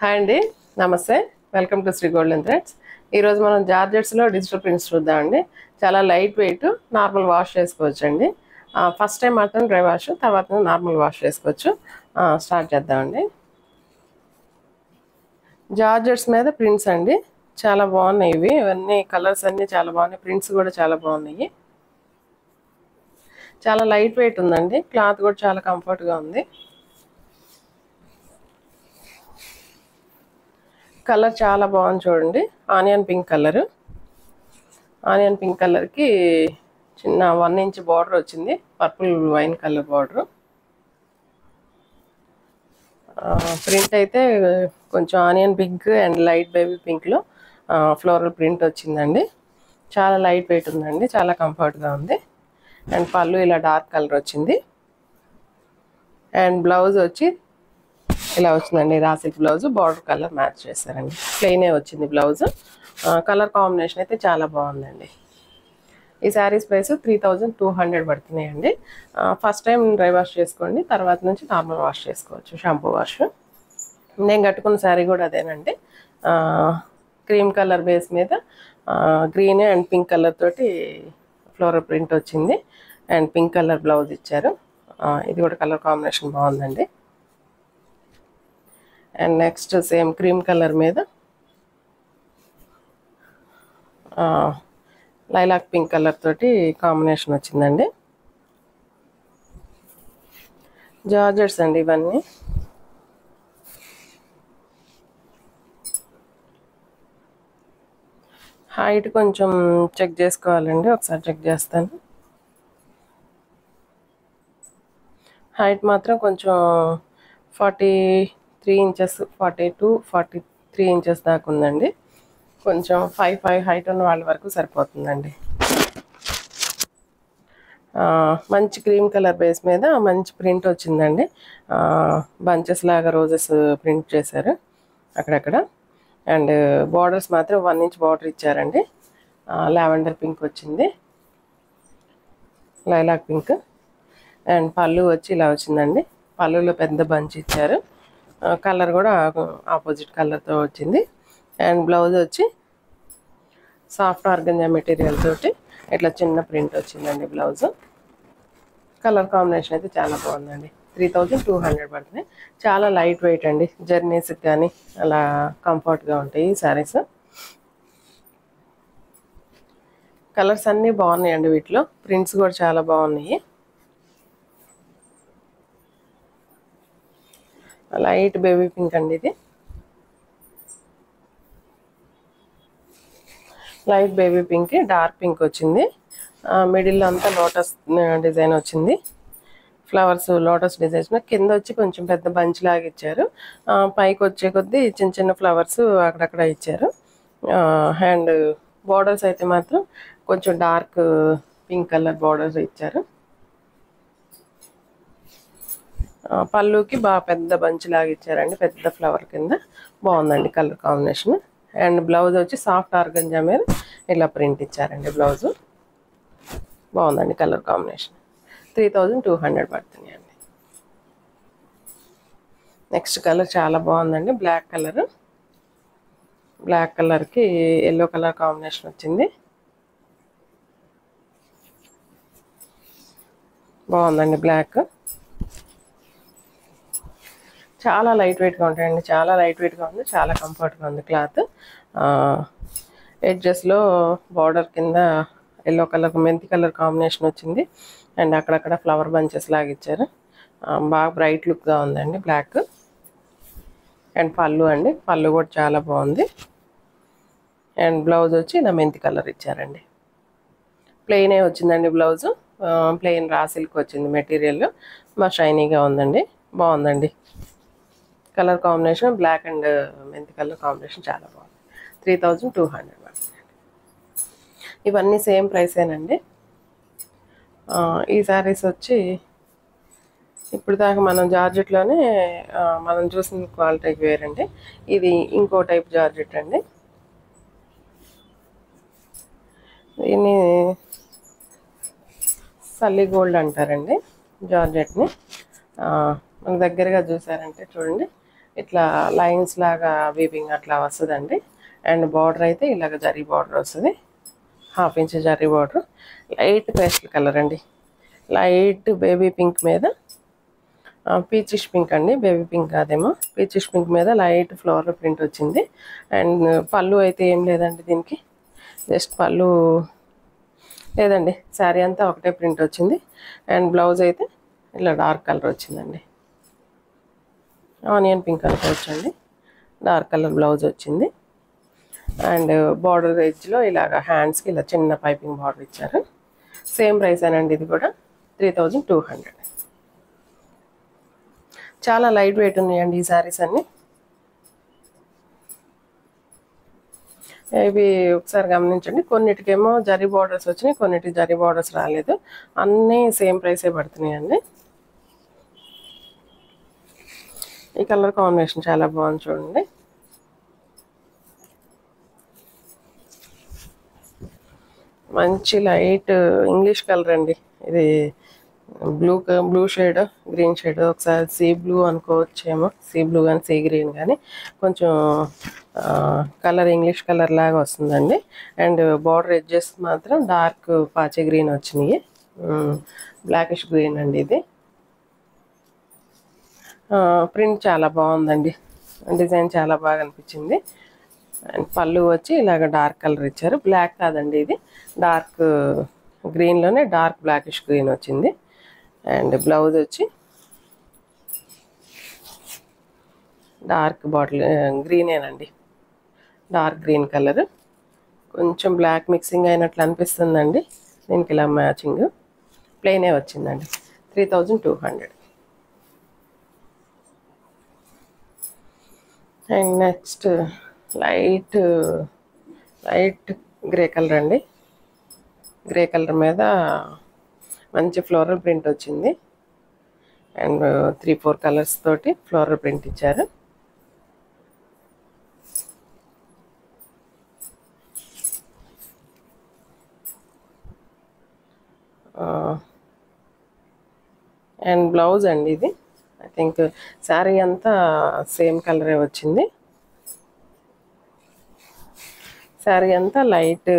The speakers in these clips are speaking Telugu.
హాయ్ అండి, నమస్తే. Welcome to Sri golden threads. ఈరోజు మనం జార్జెట్స్లో డిజిటల్ ప్రింట్స్ చూద్దామండి. చాలా లైట్ వెయిట్, నార్మల్ వాష్ చేసుకోవచ్చు అండి. ఫస్ట్ టైం మాత్రం డ్రై వాష్, తర్వాత నార్మల్ వాష్ చేసుకోవచ్చు. స్టార్ట్ చేద్దామండి. జార్జెట్స్ మీద ప్రింట్స్ అండి, చాలా బాగున్నాయి. ఇవన్నీ కలర్స్ అన్నీ చాలా బాగున్నాయి, ప్రింట్స్ కూడా చాలా బాగున్నాయి. చాలా లైట్ వెయిట్ ఉందండి, క్లాత్ కూడా చాలా కంఫర్ట్గా ఉంది. కలర్ చాలా బాగుంది చూడండి, onion pink colour. Onion pink కలర్కి చిన్న 1 ఇంచ్ బార్డర్ వచ్చింది, purple wine colour border. Print అయితే కొంచెం onion pink and light baby పింక్లో ఫ్లోరల్ ప్రింట్ వచ్చిందండి. చాలా లైట్ వెయిట్ ఉందండి, చాలా కంఫర్ట్గా ఉంది. అండ్ పళ్ళు ఇలా డార్క్ కలర్ వచ్చింది. అండ్ బ్లౌజ్ వచ్చి ఇలా వచ్చిందండి, రాసిల్ బ్లౌజ్. బార్డర్ కలర్ మ్యాచ్ చేశారండి, ప్లెయినే వచ్చింది బ్లౌజ్. కలర్ కాంబినేషన్ అయితే చాలా బాగుందండి. ఈ శారీస్ ప్రైస్ 3200 పడుతున్నాయండి. ఫస్ట్ టైం డ్రై వాష్ చేసుకోండి, తర్వాత నుంచి నార్మల్ వాష్ చేసుకోవచ్చు, షాంపూ వాష్. నేను కట్టుకున్న శారీ కూడా అదేనండి. క్రీమ్ కలర్ బేస్ మీద గ్రీన్ అండ్ పింక్ కలర్ తోటి ఫ్లోరల్ ప్రింట్ వచ్చింది. అండ్ పింక్ కలర్ బ్లౌజ్ ఇచ్చారు. ఇది కూడా కలర్ కాంబినేషన్ బాగుందండి. And next same cream colour మీద లైలాక్ పింక్ కలర్ తోటి కాంబినేషన్ వచ్చిందండి. జార్జెట్స్ అండి ఇవన్నీ. హైట్ కొంచెం చెక్ చేసుకోవాలండి, ఒకసారి చెక్ చేస్తాను. హైట్ మాత్రం కొంచెం 43 ఇంచెస్, 42-43 ఇంచెస్ దాకా ఉందండి. కొంచెం 5'5" హైట్ ఉన్న వాళ్ళ వరకు సరిపోతుందండి. మంచి క్రీమ్ కలర్ బేస్ మీద మంచి ప్రింట్ వచ్చిందండి. బంచెస్ లాగా రోజెస్ ప్రింట్ చేశారు అక్కడక్కడ. అండ్ బార్డర్స్ మాత్రం 1 ఇంచ్ బార్డర్ ఇచ్చారండి. లావెండర్ పింక్ వచ్చింది, లైలాక్ పింక్. అండ్ పళ్ళు వచ్చి ఇలా వచ్చిందండి, పళ్ళులో పెద్ద బంచ్ ఇచ్చారు. కలర్ కూడా ఆపోజిట్ కలర్తో వచ్చింది. అండ్ బ్లౌజ్ వచ్చి సాఫ్ట్ ఆర్గంజా మెటీరియల్ తోటి ఇట్లా చిన్న ప్రింట్ వచ్చిందండి బ్లౌజ్. కలర్ కాంబినేషన్ అయితే చాలా బాగుందండి. 3200 పడుతుంది. చాలా లైట్ వెయిట్ అండి, జర్నీస్కి కానీ అలా కంఫర్ట్గా ఉంటాయి ఈ శారీస్. కలర్స్ అన్నీ బాగున్నాయండి, వీటిలో ప్రింట్స్ కూడా చాలా బాగున్నాయి. లైట్ బేబీ పింక్ అండి ఇది, light baby pink dark pink వచ్చింది. మిడిల్లో అంతా లోటస్ డిజైన్ వచ్చింది, ఫ్లవర్స్ లోటస్ డిజైన్. కింద వచ్చి కొంచెం పెద్ద బంచ్ లాగా ఇచ్చారు. పైకి వచ్చే కొద్దీ చిన్న చిన్న ఫ్లవర్స్ అక్కడక్కడ ఇచ్చారు. అండ్ బార్డర్స్ అయితే మాత్రం కొంచెం డార్క్ పింక్ కలర్ బార్డర్స్ ఇచ్చారు. పళ్ళుకి బాగా పెద్ద బంచ్ లాగా ఇచ్చారండి, పెద్ద ఫ్లవర్ కింద. బాగుందండి కలర్ కాంబినేషన్. అండ్ బ్లౌజ్ వచ్చి సాఫ్ట్ ఆర్గంజా మీద ఇలా ప్రింట్ ఇచ్చారండి బ్లౌజు. బాగుందండి కలర్ కాంబినేషన్. 3200 పడుతున్నాయండి. నెక్స్ట్ కలర్ చాలా బాగుందండి, బ్లాక్ కలర్. బ్లాక్ కలర్కి ఎల్లో కలర్ కాంబినేషన్ వచ్చింది. బాగుందండి బ్లాక్. చాలా లైట్ వెయిట్గా ఉంటాయండి, చాలా లైట్ వెయిట్గా ఉంది, చాలా కంఫర్ట్గా ఉంది క్లాత్. ఎడ్జెస్లో బార్డర్ కింద ఎల్లో కలర్ మెంతి కలర్ కాంబినేషన్ వచ్చింది. అండ్ అక్కడక్కడ ఫ్లవర్ బంచెస్ లాగా ఇచ్చారు. బాగా బ్రైట్ లుక్గా ఉందండి బ్లాక్. అండ్ పళ్ళు అండి, పళ్ళు కూడా చాలా బాగుంది. అండ్ బ్లౌజ్ వచ్చి ఇలా మెంతి కలర్ ఇచ్చారండి. ప్లెయినే వచ్చిందండి బ్లౌజు. ప్లెయిన్ రా సిల్క్ వచ్చింది మెటీరియల్, బాగా షైనీగా ఉందండి, బాగుందండి. కలర్ కాంబినేషన్ బ్లాక్ అండ్ మెంతి కలర్ కాంబినేషన్ చాలా బాగుంది. 3200 పడుతుంది. ఇవన్నీ సేమ్ ప్రైసేనండి. ఈ శారీస్ వచ్చి ఇప్పుడు దాకా మనం జార్జెట్లోనే మనం చూసిన క్వాలిటీకి వేరండి. ఇది ఇంకో టైప్ జార్జెట్ అండి. దీన్ని సల్లీ గోల్డ్ అంటారండి జార్జెట్ని. మన దగ్గరగా చూసారంటే చూడండి, ఇట్లా లైన్స్ లాగా వీవింగ్ అట్లా వస్తుందండి. అండ్ బార్డర్ అయితే ఇలాగ జరీ బార్డర్ వస్తుంది, 1/2 inch zari border. Light pastel colour అండి, లైట్ బేబీ పింక్ మీద పీచిష్ పింక్ అండి, బేబీ పింక్ కాదేమో, పీచిష్ పింక్ మీద లైట్ ఫ్లోరల్ ప్రింట్ వచ్చింది. అండ్ పళ్ళు అయితే ఏం లేదండి దీనికి, జస్ట్ పళ్ళు లేదండి, శారీ అంతా ఒకటే ప్రింట్ వచ్చింది. అండ్ బ్లౌజ్ అయితే ఇలా డార్క్ కలర్ వచ్చిందండి, ఆనియన్ పింక్ అనుకోవచ్చండి, డార్క్ కలర్ బ్లౌజ్ వచ్చింది. అండ్ బార్డర్ ఎడ్జ్లో ఇలాగ హ్యాండ్స్కి ఇలా చిన్న పైపింగ్ బార్డర్ ఇచ్చారు. సేమ్ ప్రైస్ అనండి, ఇది కూడా 3200. చాలా లైట్ వెయిట్ ఉన్నాయండి ఈ శారీస్ అన్నీ. ఇవి ఒకసారి గమనించండి, కొన్నిటికేమో జరీ బార్డర్స్ వచ్చినాయి, కొన్నిటికి జరీ బార్డర్స్ రాలేదు, అన్నీ సేమ్ ప్రైసే పడుతున్నాయండి. ఈ కలర్ కాంబినేషన్ చాలా బాగుంది చూడండి. మంచి లైట్ ఇంగ్లీష్ కలర్ అండి ఇది, బ్లూ షేడ్, గ్రీన్ షేడ్, ఒకసారి సీ బ్లూ అనుకోవచ్చేమో, సీ బ్లూ కానీ సీ గ్రీన్ కానీ కొంచెం కలర్ ఇంగ్లీష్ కలర్ లాగా వస్తుందండి. అండ్ బార్డర్ ఎడ్జెస్ మాత్రం డార్క్ పాచే గ్రీన్ వచ్చినాయి, బ్లాకిష్ గ్రీన్ అండి ఇది. ప్రింట్ చాలా బాగుందండి, డిజైన్ చాలా బాగా అనిపించింది. అండ్ పళ్ళు వచ్చి ఇలాగ డార్క్ కలర్ ఇచ్చారు, బ్లాక్ కాదండి ఇది, డార్క్ గ్రీన్లోనే డార్క్ బ్లాకిష్ గ్రీన్ వచ్చింది. అండ్ బ్లౌజ్ వచ్చి డార్క్ బాటిల్ గ్రీనేనండి, డార్క్ గ్రీన్ కలర్, కొంచెం బ్లాక్ మిక్సింగ్ అయినట్లు అనిపిస్తుందండి దీనికి. ఇలా మ్యాచింగ్ ప్లెయినే వచ్చిందండి, 3200. And next light grey colour అండి, గ్రే కలర్ మీద మంచి ఫ్లోరల్ ప్రింట్ వచ్చింది. అండ్ 3-4 కలర్స్ తోటి ఫ్లోరల్ ప్రింట్ ఇచ్చారు. అండ్ బ్లౌజ్ అండి ఇది, ఐ థింక్ శారీ అంతా సేమ్ కలరే వచ్చింది. శారీ అంతా లైట్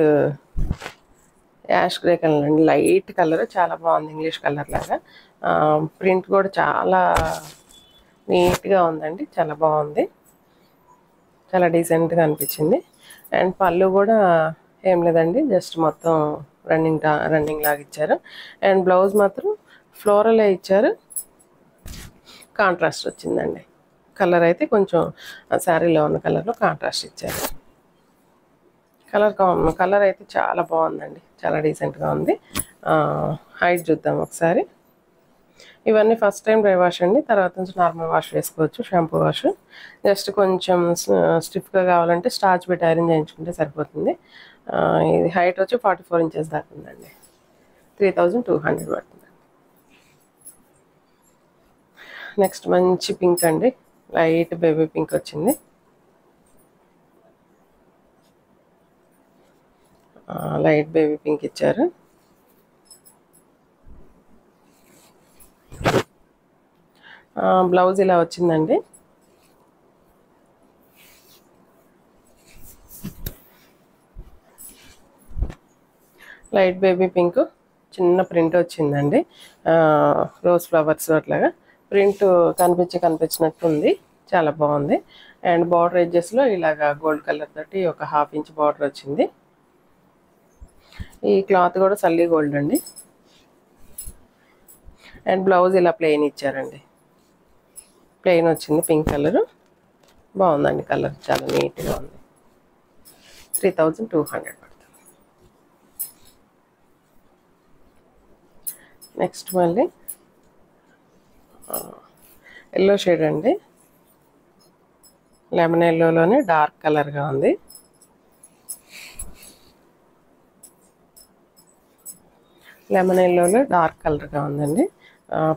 యాష్ గ్రే కలర్ అండి, లైట్ కలర్, చాలా బాగుంది, ఇంగ్లీష్ కలర్ లాగా. ప్రింట్ కూడా చాలా నీట్గా ఉందండి, చాలా బాగుంది, చాలా డీసెంట్గా అనిపించింది. అండ్ పళ్ళు కూడా ఏం లేదండి, జస్ట్ మొత్తం రన్నింగ్ లాగా ఇచ్చారు. అండ్ బ్లౌజ్ మాత్రం ఫ్లోరలే ఇచ్చారు, కాంట్రాస్ట్ వచ్చిందండి. కలర్ అయితే కొంచెం శారీలో ఉన్న కలర్లో కాంట్రాస్ట్ ఇచ్చారు. కలర్ అయితే చాలా బాగుందండి, చాలా డీసెంట్గా ఉంది. హైట్ చూద్దాం ఒకసారి. ఇవన్నీ ఫస్ట్ టైం డ్రై వాష్ అండి, తర్వాత నుంచి నార్మల్ వాష్ వేసుకోవచ్చు, షాంపూ వాష్. జస్ట్ కొంచెం స్టిఫ్గా కావాలంటే స్టార్చ్ పెట్టి ఐరన్ చేయించుకుంటే సరిపోతుంది. ఇది హైట్ వచ్చి 44 ఇంచెస్ దాకా ఉందండి, 3200 పడుతుంది. నెక్స్ట్ మంచి పింక్ అండి, లైట్ బేబీ పింక్ వచ్చింది. లైట్ బేబీ పింక్ ఇచ్చారు. బ్లౌజ్ ఇలా వచ్చిందండి. లైట్ బేబీ పింక్, చిన్న ప్రింట్ వచ్చిందండి, రోజ్ ఫ్లవర్స్ అట్లాగా ప్రింట్ కనిపించినట్టు ఉంది, చాలా బాగుంది. అండ్ బార్డర్ ఎడ్జెస్లో ఇలాగా గోల్డ్ కలర్ తోటి ఒక 1/2 ఇంచ్ బార్డర్ వచ్చింది. ఈ క్లాత్ కూడా సల్లీ గోల్డ్ అండి. అండ్ బ్లౌజ్ ఇలా ప్లెయిన్ ఇచ్చారండి, ప్లెయిన్ వచ్చింది, పింక్ కలర్, బాగుందండి, కలర్ చాలా నీట్గా ఉంది. 3200 పడుతుంది. నెక్స్ట్ మళ్ళీ ఎల్లో షేడ్ అండి, లెమన్ ఎల్లోలోనే డార్క్ కలర్గా ఉంది. లెమన్ ఎల్లోలో డార్క్ కలర్గా ఉందండి.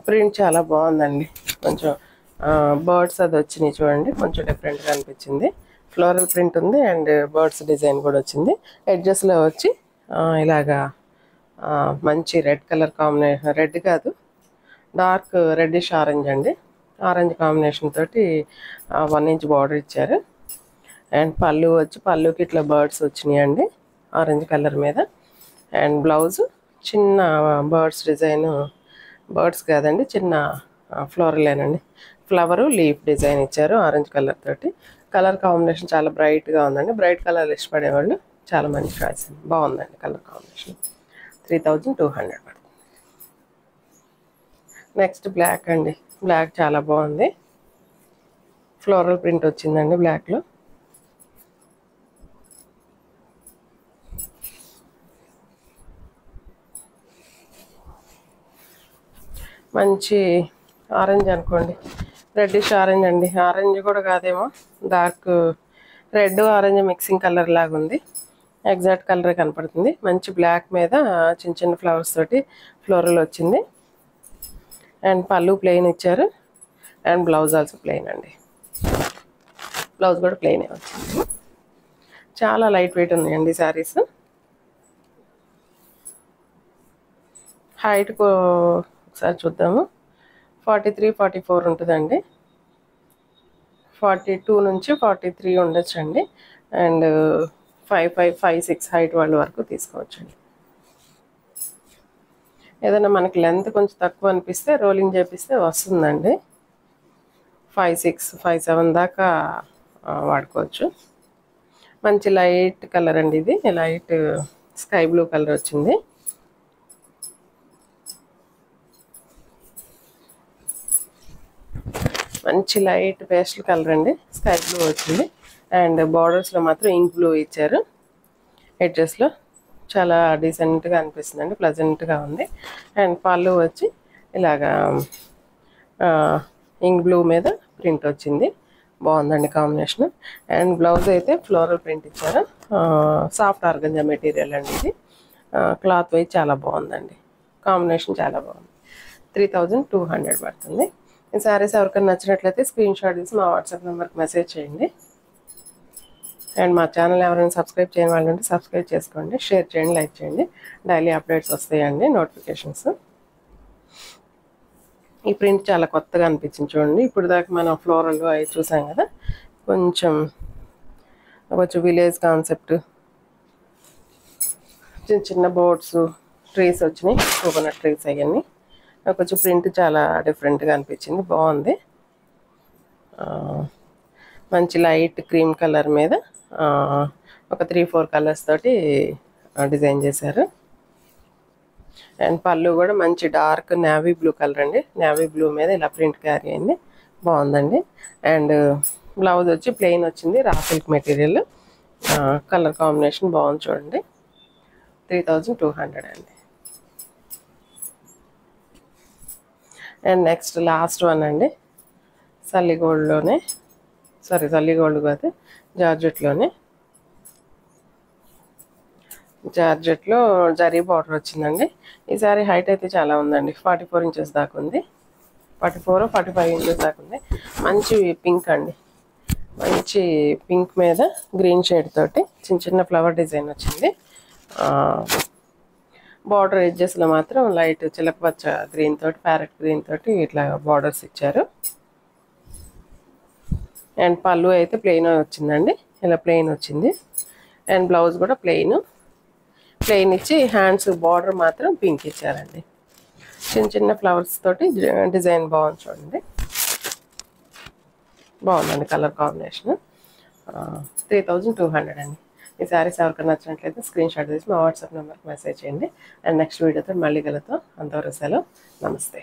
ప్రింట్ చాలా బాగుందండి, కొంచెం బర్డ్స్ అది వచ్చినాయి చూడండి, కొంచెం డిఫరెంట్గా అనిపించింది. ఫ్లోరల్ ప్రింట్ ఉంది అండ్ బర్డ్స్ డిజైన్ కూడా వచ్చింది. ఎడ్జెస్లో వచ్చి ఇలాగా మంచి రెడ్ కలర్ కాంబినేషన్, రెడ్ కాదు డార్క్ రెడ్డిష్ ఆరెంజ్ అండి, ఆరెంజ్ కాంబినేషన్ తోటి 1 ఇంచ్ బార్డర్ ఇచ్చారు. అండ్ పళ్ళు వచ్చి పళ్ళుకి ఇట్లా బర్డ్స్ వచ్చినాయండి ఆరెంజ్ కలర్ మీద. అండ్ బ్లౌజ్ చిన్న బర్డ్స్ డిజైన్, బర్డ్స్ కాదండి చిన్న ఫ్లోరలేనండి, ఫ్లవరు లీఫ్ డిజైన్ ఇచ్చారు ఆరెంజ్ కలర్ తోటి. కలర్ కాంబినేషన్ చాలా బ్రైట్గా ఉందండి. బ్రైట్ కలర్ ఇష్టపడేవాళ్ళు చాలా మంచి చాయిస్ అండి. బాగుందండి కలర్ కాంబినేషన్. 3200 పడుతుంది. నెక్స్ట్ బ్లాక్ అండి. బ్లాక్ చాలా బాగుంది. ఫ్లోరల్ ప్రింట్ వచ్చిందండి బ్లాక్లో. మంచి ఆరెంజ్ అనుకోండి, రెడ్డిష్ ఆరెంజ్ అండి. ఆరెంజ్ కూడా కాదేమో, dark red orange mixing colour లాగా ఉంది. ఎగ్జాక్ట్ కలరే కనపడుతుంది. మంచి బ్లాక్ మీద చిన్న చిన్న ఫ్లవర్స్ తోటి ఫ్లోరల్ వచ్చింది. అండ్ పళ్ళు ప్లెయిన్ ఇచ్చారు. అండ్ బ్లౌజ్ ఆల్సో ప్లెయిన్ అండి. బ్లౌజ్ కూడా ప్లెయినే వచ్చింది. చాలా లైట్ వెయిట్ ఉన్నాయండి శారీస్. హైట్ ఒకసారి చూద్దాము. 43, 44 ఉంటుందండి. 42 నుంచి 43 ఉండొచ్చు అండి. అండ్ 5'5", 5'6" హైట్ వాళ్ళ వరకు తీసుకోవచ్చండి. ఏదైనా మనకి లెంత్ కొంచెం తక్కువ అనిపిస్తే రోలింగ్ చేపిస్తే వస్తుందండి. 5'6", 5'7" దాకా వాడుకోవచ్చు. మంచి లైట్ కలర్ అండి ఇది. లైట్ స్కై బ్లూ కలర్ వచ్చింది. మంచి లైట్ పేస్టల్ కలర్ అండి. స్కై బ్లూ వచ్చింది. అండ్ బార్డర్స్లో మాత్రం ఇంక్ బ్లూ ఇచ్చారు. ఎడ్జెస్లో చాలా డీసెంట్గా అనిపిస్తుందండి, ప్లజెంట్గా ఉంది. అండ్ పళ్ళు వచ్చి ఇలాగా ఇంక్ బ్లూ మీద ప్రింట్ వచ్చింది. బాగుందండి కాంబినేషన్. అండ్ బ్లౌజ్ అయితే ఫ్లోరల్ ప్రింట్ ఇచ్చారు. సాఫ్ట్ ఆర్గంజా మెటీరియల్ అండి ఇది. క్లాత్ వైజ్ చాలా బాగుందండి. కాంబినేషన్ చాలా బాగుంది. 3200 పడుతుంది. ఈ శారీస్ ఎవరికైనా నచ్చినట్లయితే స్క్రీన్ షాట్ తీసి మా వాట్సాప్ నెంబర్కి మెసేజ్ చేయండి. అండ్ మా ఛానల్ ఎవరైనా సబ్స్క్రైబ్ చేయని వాళ్ళు ఉంటే సబ్స్క్రైబ్ చేసుకోండి, షేర్ చేయండి, లైక్ చేయండి. డైలీ అప్డేట్స్ వస్తాయండి, నోటిఫికేషన్స్. ఈ ప్రింట్ చాలా కొత్తగా అనిపించింది చూడండి. ఇప్పుడు దాకా మనం ఫ్లోరల్ అవి చూసాం కదా, కొంచెం విలేజ్ కాన్సెప్ట్, చిన్న చిన్న బోర్డ్స్, ట్రీస్ వచ్చినాయి, కోకోనట్ ట్రీస్ అవన్నీ. కొంచెం ప్రింట్ చాలా డిఫరెంట్గా అనిపించింది, బాగుంది. మంచి లైట్ క్రీమ్ కలర్ మీద ఒక 3-4 కలర్స్ తోటి డిజైన్ చేశారు. అండ్ పళ్ళు కూడా మంచి డార్క్ నేవీ బ్లూ కలర్ అండి. నేవీ బ్లూ మీద ఇలా ప్రింట్ క్యారీ అయింది, బాగుందండి. అండ్ బ్లౌజ్ వచ్చి ప్లెయిన్ వచ్చింది, raw silk material. Colour combination బాగుంది చూడండి. 3200 అండి. అండ్ నెక్స్ట్ లాస్ట్ వన్ అండి. సల్లిగోల్డ్లోనే, సల్లిగోల్డ్ కాదు, జార్జెట్లోనే. జార్జెట్లో జరీ బార్డర్ వచ్చిందండి. ఈసారి హైట్ అయితే చాలా ఉందండి. 44 ఇంచెస్ దాకా ఉంది. 44, 45 ఇంచెస్ దాకా ఉంది. మంచి పింక్ అండి. మంచి పింక్ మీద గ్రీన్ షేడ్ తోటి చిన్న చిన్న ఫ్లవర్ డిజైన్ వచ్చింది. బార్డర్ ఎడ్జెస్లో మాత్రం లైట్ చిలకపచ్చ గ్రీన్ తోటి, ప్యారెట్ గ్రీన్ తోటి ఇట్లా బార్డర్స్ ఇచ్చారు. అండ్ పళ్ళు అయితే ప్లెయిన్ వచ్చిందండి, ఇలా ప్లెయిన్ వచ్చింది. అండ్ బ్లౌజ్ కూడా ప్లెయిన్ ఇచ్చి హ్యాండ్స్ బార్డర్ మాత్రం పింక్ ఇచ్చారండి. చిన్న చిన్న ఫ్లవర్స్ తోటి డిజైన్ బాగుంది చూడండి, బాగుందండి కలర్ కాంబినేషన్. 3200 అండి. ఈ శారీస్ ఎవరికైనా నచ్చినట్లయితే స్క్రీన్ షాట్ తీసి మా వాట్సాప్ నెంబర్కి మెసేజ్ చేయండి. అండ్ నెక్స్ట్ వీడియోతో మళ్ళీ కలుగుతాం. అంతవరకు సెలవు, నమస్తే.